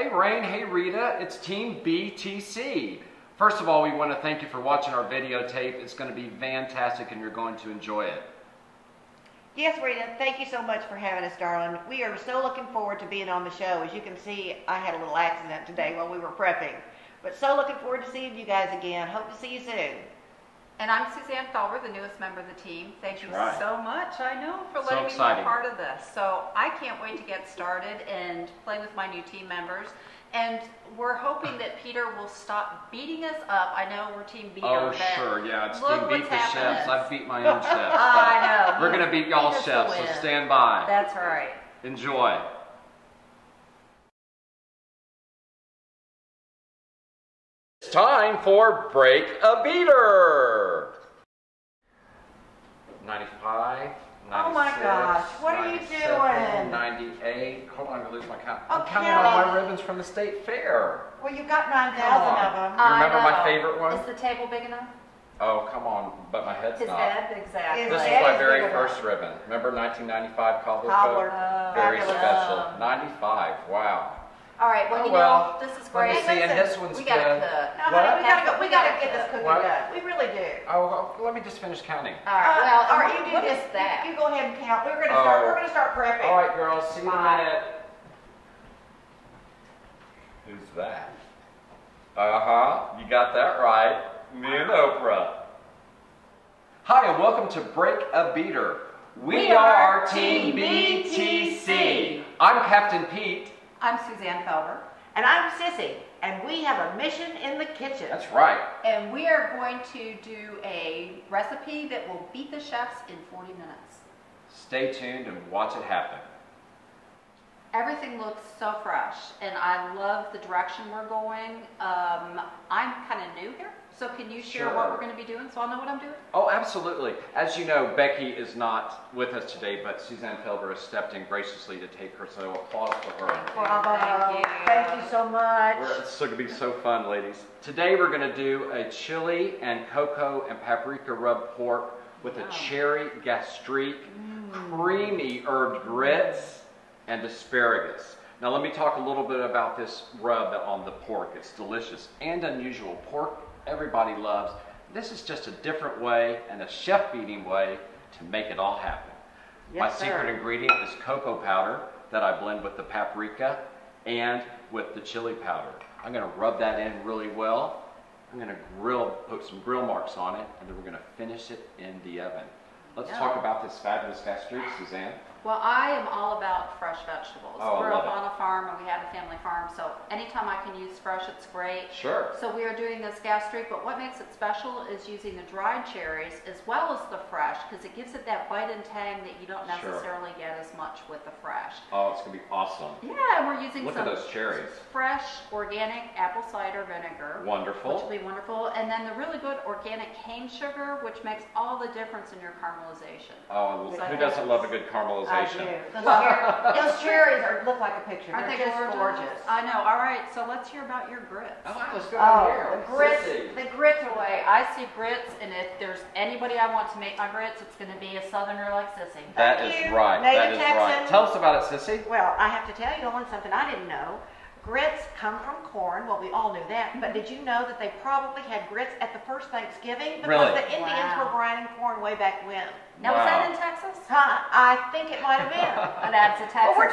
Hey Rain, hey Rita, it's Team BTC. First of all, we want to thank you for watching our videotape. It's going to be fantastic and you're going to enjoy it. Yes, Rita, thank you so much for having us, darling. We are so looking forward to being on the show. As you can see, I had a little accident today while we were prepping. But so looking forward to seeing you guys again. Hope to see you soon. And I'm Suzanne Felber, the newest member of the team. Thank you so much, I know, for letting me be a part of this. So I can't wait to get started and play with my new team members. And we're hoping that Peter will stop beating us up. I know we're Team Beater. Oh, sure, yeah, it's Team Beat the Chefs. I've beat my own chefs. I know. We're going to beat y'all chefs, so stand by. That's right. Enjoy. It's time for Break a Beater. 95, 96, oh my gosh, what are you doing? 98, hold on, I'm going to lose my count. I'm counting all my ribbons from the state fair. Well, you've got 9,000 of them. You remember my favorite one? Is the table big enough? Oh, come on, but my head's not. His head, exactly. This is my very first ribbon. Remember 1995 cobbler coat? Very special. 95, wow. All right, well, you know, this is great. Let me see, and this one's we good. We gotta get this cookie done. We really do. Oh, well, let me just finish counting. All right, well, all right, you do this. You go ahead and count. We're gonna start prepping. All right, girls, see you in a minute. Who's that? You got that right. Me and Oprah. Hi, and welcome to Break a Beater. We are Team BTC. I'm Captain Pete. I'm Suzanne Felber. And I'm Sissy. And we have a mission in the kitchen. That's right. And we are going to do a recipe that will beat the chefs in 40 minutes. Stay tuned and watch it happen. Everything looks so fresh, and I love the direction we're going. I'm kind of new here, so can you share what we're going to be doing so I'll know what I'm doing? Oh, absolutely. As you know, Becky is not with us today, but Suzanne Felber has stepped in graciously to take her, so applause for her. Bravo. Thank you so much. It's going to be so fun, ladies. Today we're going to do a chili and cocoa and paprika rub pork with a cherry gastrique, creamy herbed grits, and asparagus. Now let me talk a little bit about this rub on the pork. It's delicious and unusual. Pork everybody loves. This is just a different way and a chef-beating way to make it all happen. My secret ingredient is cocoa powder that I blend with the paprika and with the chili powder. I'm going to rub that in really well. I'm going to put some grill marks on it, and then we're going to finish it in the oven. Let's talk about this fabulous gastrique, Suzanne. Well, I am all about fresh vegetables. We're up on a farm, and we have a family farm, so anytime I can use fresh, it's great. Sure. So we are doing this gastrique, but what makes it special is using the dried cherries as well as the fresh, because it gives it that bite and tang that you don't necessarily get as much with the fresh. Oh, it's going to be awesome. Yeah, and we're using Look at those cherries. Fresh, organic apple cider vinegar. Wonderful. Which will be wonderful. And then the really good organic cane sugar, which makes all the difference in your caramelization. Oh, who doesn't love a good caramelization? I do. Those cherries look like a picture. Aren't they just gorgeous? I know. All right, so let's hear about your grits. Let's go here. The grits away. I see grits, and if there's anybody I want to make my grits, it's going to be a southerner like Sissy. That is right. That is right. Tell us about it, Sissy. Well, I have to tell you something I didn't know. Grits come from corn. Well, we all knew that. But did you know that they probably had grits at the first Thanksgiving? Because the Indians were grinding corn way back when. Now, was that in Texas? I think it might have been. That's a Texas. We're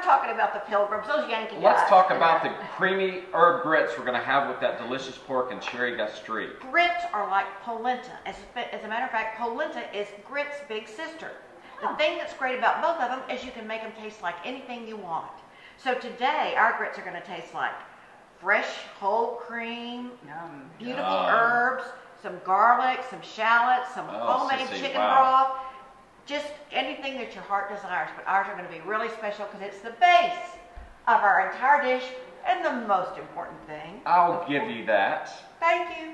talking about the Pilgrims, those Yankee guys. Let's talk about the creamy herb grits we're going to have with that delicious pork and cherry gastrique. Grits are like polenta. As a matter of fact, polenta is grits' big sister. The thing that's great about both of them is you can make them taste like anything you want. So today, our grits are going to taste like fresh whole cream, beautiful herbs, some garlic, some shallots, some homemade chicken broth, just anything that your heart desires. But ours are going to be really special because it's the base of our entire dish and the most important thing. I'll give you that. Thank you.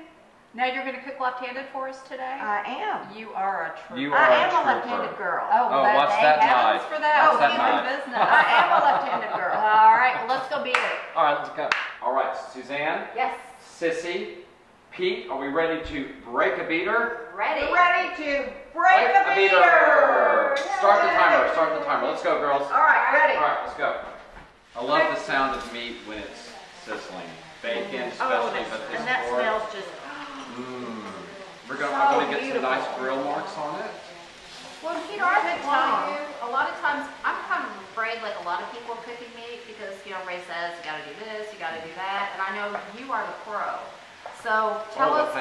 Now you're going to cook left-handed for us today? I am. You are a trooper. I am a left-handed girl. What's that knife? For that. What's that knife? Business. I am a left-handed girl. All right, well, let's go beat it. All right, let's go. All right, Suzanne. Yes. Sissy. Pete, are we ready to break a beater? Ready. Ready to break a beater. Start the timer. Let's go, girls. All right, ready. All right, let's go. I love the sound of meat when it's sizzling. Bacon, especially, but this and that pork. smells just. I'm going to get some nice grill marks on it. Well, Peter, I've been telling you, a lot of times, I'm kind of afraid, like a lot of people cooking meat, because, you know, Ray says, you got to do this, you got to do that, and I know you are the pro. So tell us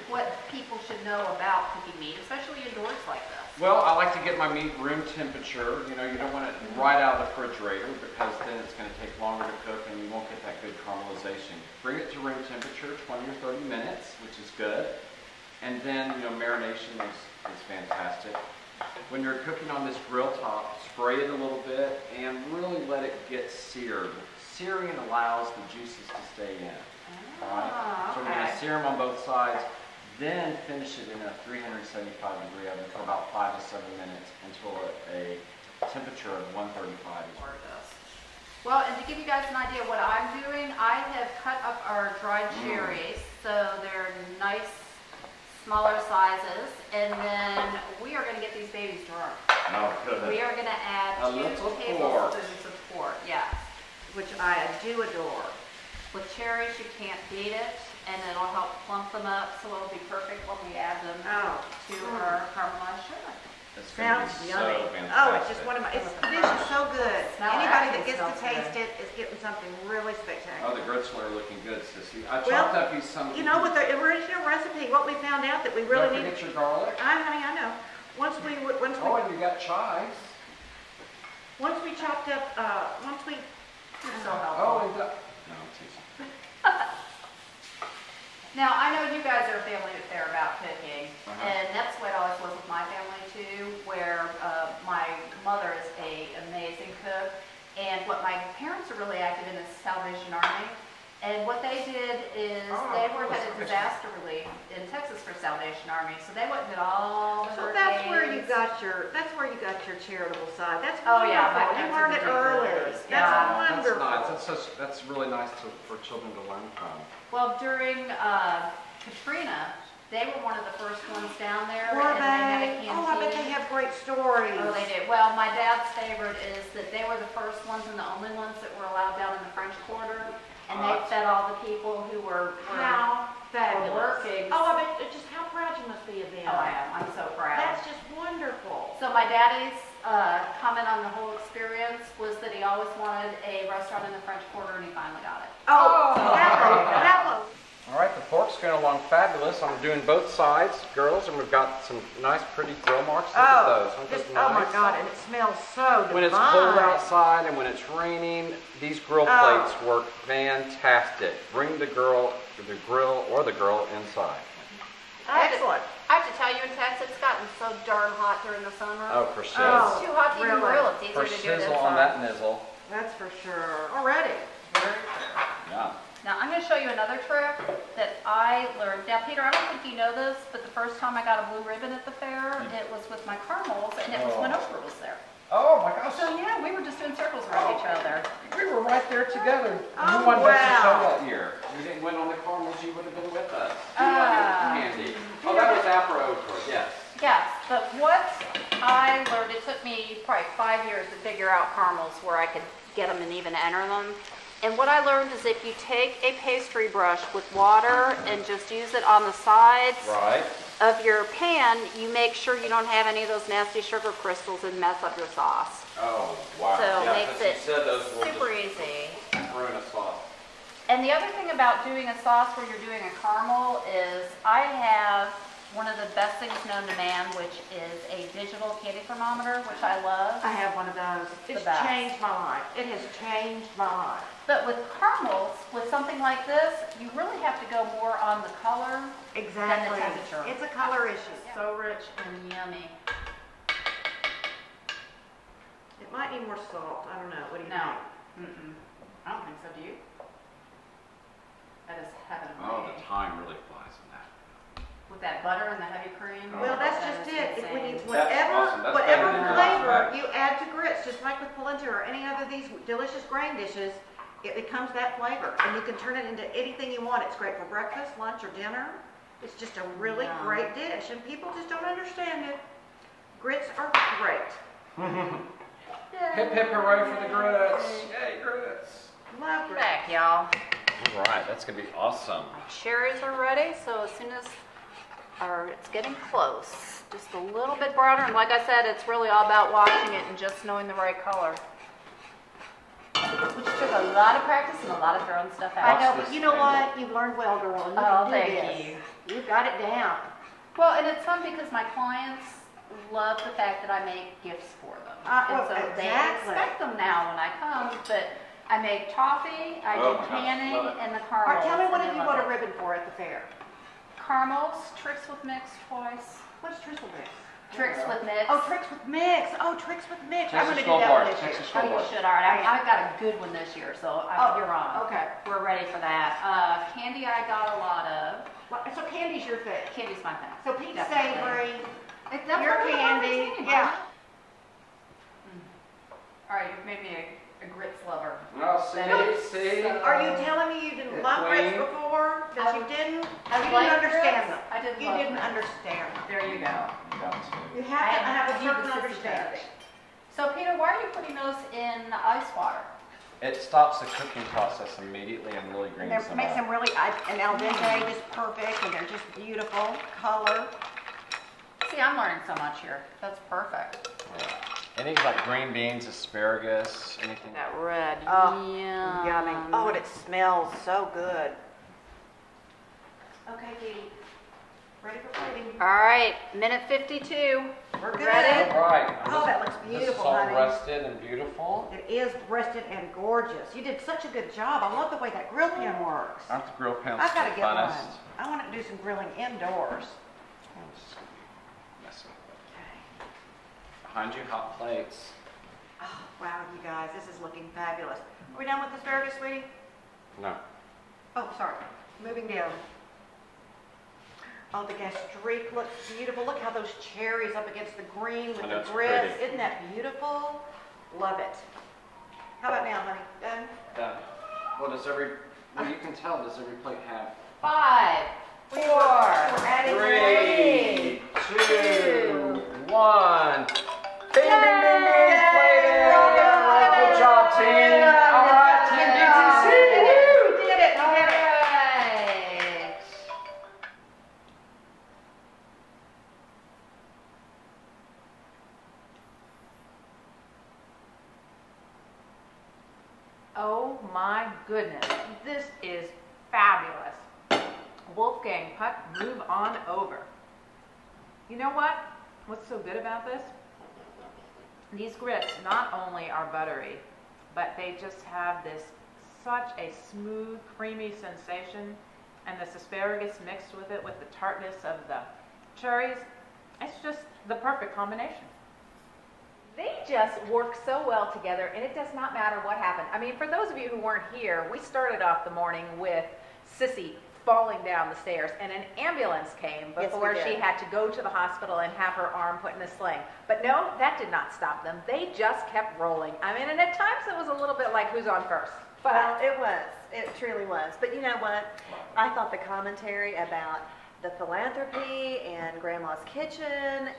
what people should know about cooking meat, especially indoors like this. Well, I like to get my meat room temperature. You know, you don't want it right out of the refrigerator, because then it's going to take longer to cook and you won't get that good caramelization. Bring it to room temperature, 20 or 30 minutes, which is good. And then, you know, marination is fantastic. When you're cooking on this grill top, spray it a little bit and really let it get seared. Searing allows the juices to stay in. Alright? So we're going to sear them on both sides, then finish it in a 375 degree oven for about 5 to 7 minutes until a temperature of 135 is where it does. Well, and to give you guys an idea of what I'm doing, I have cut up our dried cherries, so they're nice, smaller sizes, and then we are going to get these babies drunk. Oh, good. We are going to add 2 tablespoons of pork, yes. Which I do adore. With cherries, you can't beat it, and it'll help plump them up, so it'll be perfect when we add them to our caramelized sugar. Sounds yummy. It's just one of my. This is so good. Anybody that gets to taste it is getting something really spectacular. Oh, the grits are looking good, Sissy. I chopped up some. You know, with the original recipe, what we found out that we really need. Don't forget your garlic. Honey, I know. Oh, and you got chives. Once we chopped up, You're so helpful. No, I'm teasing. Now, I know you guys are a family affair about cooking, and that's what it always was with my family too, where my mother is an amazing cook, and what my parents are really active in is Salvation Army. And what they did is they had a disaster relief in Texas for Salvation Army, so they went and did all the hurricanes. That's where you got your charitable side. That's wonderful. You learned it early. That's wonderful. That's nice. That's really nice for children to learn from. Well, during Katrina, they were one of the first ones down there. Were and they? They had a canteen. I bet they have great stories. Oh, they did. Well, my dad's favorite is that they were the first ones and the only ones that were allowed down in the French Quarter. And they fed all the people who were working. Oh, I bet just how proud you must be of them. Oh, I am. I'm so proud. That's just wonderful. So my daddy's comment on the whole experience was that he always wanted a restaurant in the French Quarter, and he finally got it. Hello. All right, the pork's going along fabulous. I'm doing both sides, girls, and we've got some nice, pretty grill marks. Look at those. Aren't those nice? Oh my God, and it smells so divine. When it's cold outside and when it's raining, these grill plates work fantastic. Bring the grill or the girl inside. Excellent. I have to tell you, in Texas, it's gotten so darn hot during the summer. Oh, for sure. It's too hot to even grill. It's easier for to do it sizzle inside. on that nizzle. That's for sure. Already. Yeah. Now, I'm going to show you another trick that I learned. Now, Peter, I don't think you know this, but the first time I got a blue ribbon at the fair, it was with my caramels, and it was when Oprah was there. Oh, my gosh. So, yeah, we were just doing circles around each other. We were right there together. You won Best in Show that year. You didn't win on the caramels, you would have been with us. Candy. Oh, that was after Oprah, yes. Yes, but what I learned, it took me probably 5 years to figure out caramels where I could get them and even enter them. And what I learned is if you take a pastry brush with water and just use it on the sides of your pan, you make sure you don't have any of those nasty sugar crystals and mess up your sauce. Oh, wow. So it makes it super easy. Ruin a sauce. And the other thing about doing a sauce where you're doing a caramel is I have one of the best things known to man, which is a digital candy thermometer, which I love. I have one of those. It's changed my life. It has changed my life. But with caramels, with something like this, you really have to go more on the color than the temperature. It's a color issue. So rich and yummy. It might need more salt. I don't know. What do you think? I don't think so. Do you? That is heaven. Oh, the time really flies on that. With that butter and the heavy cream. Well, that's just it. If we need whatever flavor you add to grits, just like with polenta or any other of these delicious grain dishes, it becomes that flavor, and you can turn it into anything you want. It's great for breakfast, lunch, or dinner. It's just a really great dish, and people just don't understand it. Grits are great. Yay. Hip hip hooray for the grits. Yay, grits. Love back, y'all. All right, that's going to be awesome. Our cherries are ready, so as soon as it's getting close, just a little bit browner. And like I said, it's really all about watching it and just knowing the right color. Which took a lot of practice and a lot of throwing stuff out. I know, but you know what? You've learned well, girl. And you can do thank this. you. You've got it down. Well, and it's fun because my clients love the fact that I make gifts for them. And so they expect them now when I come, but I make toffee, I do canning, and the caramels. All right, tell me, what did you want a ribbon for at the fair? Caramels, Tricks with Mix twice. What's Tricks with Mix? Tricks with Mix. Oh, Tricks with Mix. Oh, Tricks with Mix. I'm going to Texas do that one this year. Texas Oh, you should. All right. I've got a good one this year, so you're on. Okay. We're ready for that. Candy I got a lot of. So candy's your thing. Candy's my thing. So Pete's Definitely. Savory, your candy. Yeah. All right, you've made me a grits lover. No, see. Are you telling me you didn't love grits before? That you didn't? You didn't understand them. I didn't. You didn't understand them. There you go. You have to have a certain understanding. So Peter, why are you putting those in ice water? It stops the cooking process immediately and really greens them up. Makes them really, and al dente is perfect, and they're just beautiful color. See, I'm learning so much here. That's perfect. Yeah. Anything like green beans, asparagus, anything. That red. Oh, yum. yummy. Oh, and it smells so good. Okay, Dee. Ready for plating? All right, minute 52. We're good. Ready? All right. Oh, that looks beautiful, This is all honey. rested and beautiful. It is breasted and gorgeous. You did such a good job. I love the way that grill pan works. Aren't the grill pans I've got to the get funnest? one. I want to do some grilling indoors. Messing with it. Behind you, hot plates. Oh, wow, you guys, this is looking fabulous. Are we done with asparagus, sweetie? No. Oh, sorry. Moving down. Oh, the gastrique looks beautiful. Look how those cherries up against the green with the grits. Pretty. Isn't that beautiful? Love it. How about now, honey? Done? Done. Well, you can tell, does every plate have? 5, 4, We're adding 3, 2, 1. Bing, bing, bing, bing, plated. Good job, team. All right, Team DTC. We did it. We did it. right. Oh my goodness, this is fabulous. Wolfgang Puck, move on over. You know what? What's so good about this? These grits not only are buttery, but they just have such a smooth, creamy sensation, and this asparagus mixed with it with the tartness of the cherries. It's just the perfect combination. They just work so well together, and it does not matter what happened. I mean, for those of you who weren't here, we started off the morning with Sissy falling down the stairs, and an ambulance came before she had to go to the hospital and have her arm put in a sling. But no, that did not stop them. They just kept rolling. I mean, and at times it was a little bit like who's on first. But well, it was. It truly was. But you know what? I thought the commentary about the philanthropy and Grandma's kitchen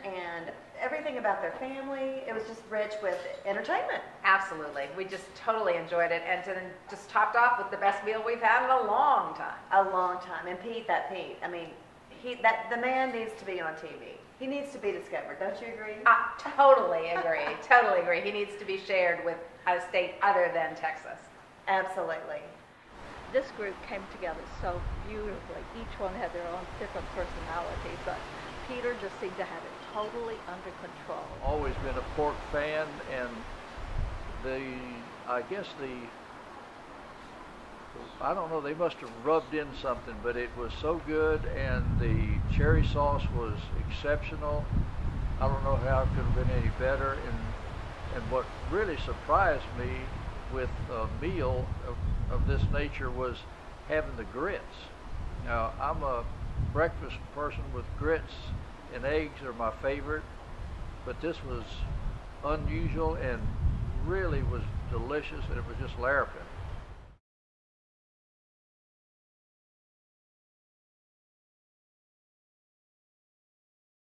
and everything about their family, it was just rich with entertainment. Absolutely. We just totally enjoyed it, and then just topped off with the best meal we've had in a long time. A long time. And Pete, I mean, the man needs to be on TV. He needs to be discovered. Don't you agree? I totally agree. Totally agree. He needs to be shared with a state other than Texas. Absolutely. This group came together so beautifully. Each one had their own different personality, but Peter just seemed to have it totally under control. Always been a pork fan, and I don't know, they must have rubbed in something, but it was so good, and the cherry sauce was exceptional. I don't know how it could have been any better, and what really surprised me with a meal of this nature was having the grits. Now, I'm a breakfast person with grits, and eggs are my favorite, but this was unusual and really was delicious, and it was just larrapin'.